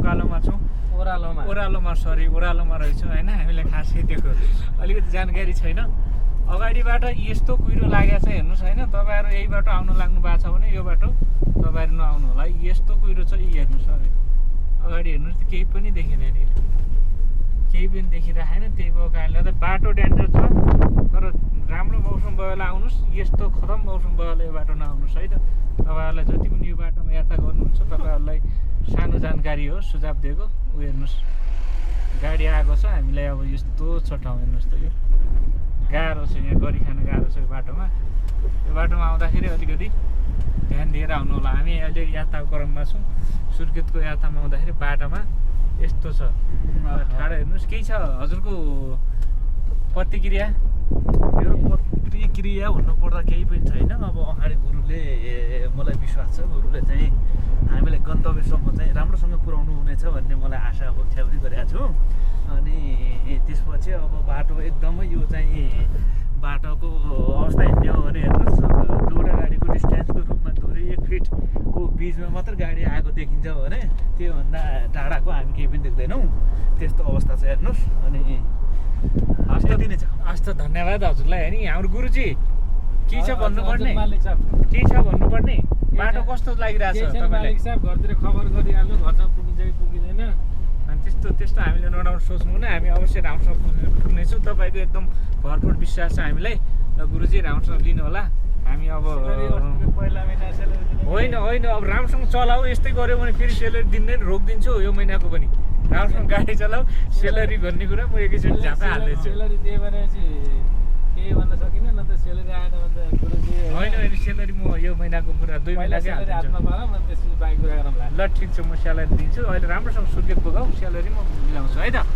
उकालोमा छौँ, ओह्रालोमा रहेछौँ होइन। हामीलाई खासै त्यो अलिकति जानकारी छैन। अगाडिबाट यस्तो कुहिरो लागेको छ हेर्नुहोस् होइन। तपाईँहरू यही बाटो आउनु लाग्नु भएको छ भने यो बाटो तपाईँहरू नआउनु होला। यस्तो कुहिरो छ, यी हेर्नुहोस् अगाडि हेर्नुहोस् त केही पनि देखिँदैन, केही पनि देखिरहेन। त्यही भएको कारणले गर्दा बाटो डेन्जर छ। तर राम्रो मौसम भयो होला आउनुहोस्, यस्तो खतम मौसम भयो होला यो बाटो नआउनुहोस् है त। तपाईँहरूलाई जति पनि यो बाटोमा यात्रा गर्नुहुन्छ तपाईँहरूलाई सानो जानकारी हो, सुझाव दिएको। ऊ हेर्नुहोस् गाडी आएको छ, हामीलाई अब यस्तो छ ठाउँ हेर्नुहोस् त। यो गाह्रो छ, यहाँ गरिखान गाह्रो छ यो बाटोमा। यो बाटोमा आउँदाखेरि अलिकति ध्यान दिएर आउनु होला। हामी अहिले यात्राको क्रममा छौँ, सुर्खेतको यात्रामा आउँदाखेरि बाटोमा यस्तो छ। ठाडो हेर्नुहोस्, केही छ हजुरको प्रतिक्रिया? मेरो प्रतिक्रिया भन्नुपर्दा केही पनि छैन। अब अगाडि गुरुले मलाई विश्वास छ, गुरुले चाहिँ हामीलाई गन्तव्यसम्म चाहिँ राम्रोसँग पुर्याउनु हुनेछ भन्ने मलाई आशा अपेक्षा पनि गरेको छु। अनि त्यसपछि अब बाटो एकदमै यो चाहिँ बाटोको अवस्था हेर्ने हो भने हेर्नुहोस्, दुईवटा गाडीको डिस्टेन्सको रूपमा दोहोरी 1 फिटको बिचमा मात्र गाडी आएको देखिन्छ भने त्योभन्दा टाढाको हामी केही पनि देख्दैनौँ। त्यस्तो अवस्था छ हेर्नुहोस्। अनि हस् त धन्यवाद हजुरलाई। होइन हाम्रो गुरुजी के छ भन्नुपर्ने? के छ भन्नुपर्ने? बाटो कस्तो लागिरहेछ तपाईँलाई? घरतिर खबर गरिहाल्नु, घरसम्म पुगिन्छ कि पुगिँदैन। अनि त्यस्तो हामीले नडाउन सोच्नु हुने। हामी अवश्य राम्रोसँग पुग्नेछौँ। तपाईँको एकदम भरपूर विश्वास छ हामीलाई। र गुरुजी राम्रोसँग लिनु होला। हामी अब होइन अब राम्रोसँग चलाऊ। यस्तै गऱ्यो भने फेरि सेलेरी दिँदैन, रोकिदिन्छु यो महिनाको पनि। राम्रोसँग गाडी चलाऊ, सेलेरी भन्ने कुरा म एकैचोटि झापा हालिदिन्छु। सेलेरी दियो भने केही भन्न सकिनँ, न त सेलेरी आएन भने त गुरुजी होइन सेलेरी म यो महिनाको कुरा 2 महिनाकै हातमा पारौँ अनि त्यसपछि बाइक कुरा गरौँला। ल ठिक छ, म सेलेरी दिन्छु। अहिले राम्रोसँग सुर्खेत पुगाऊ, सेलेरी म मिलाउँछु है त।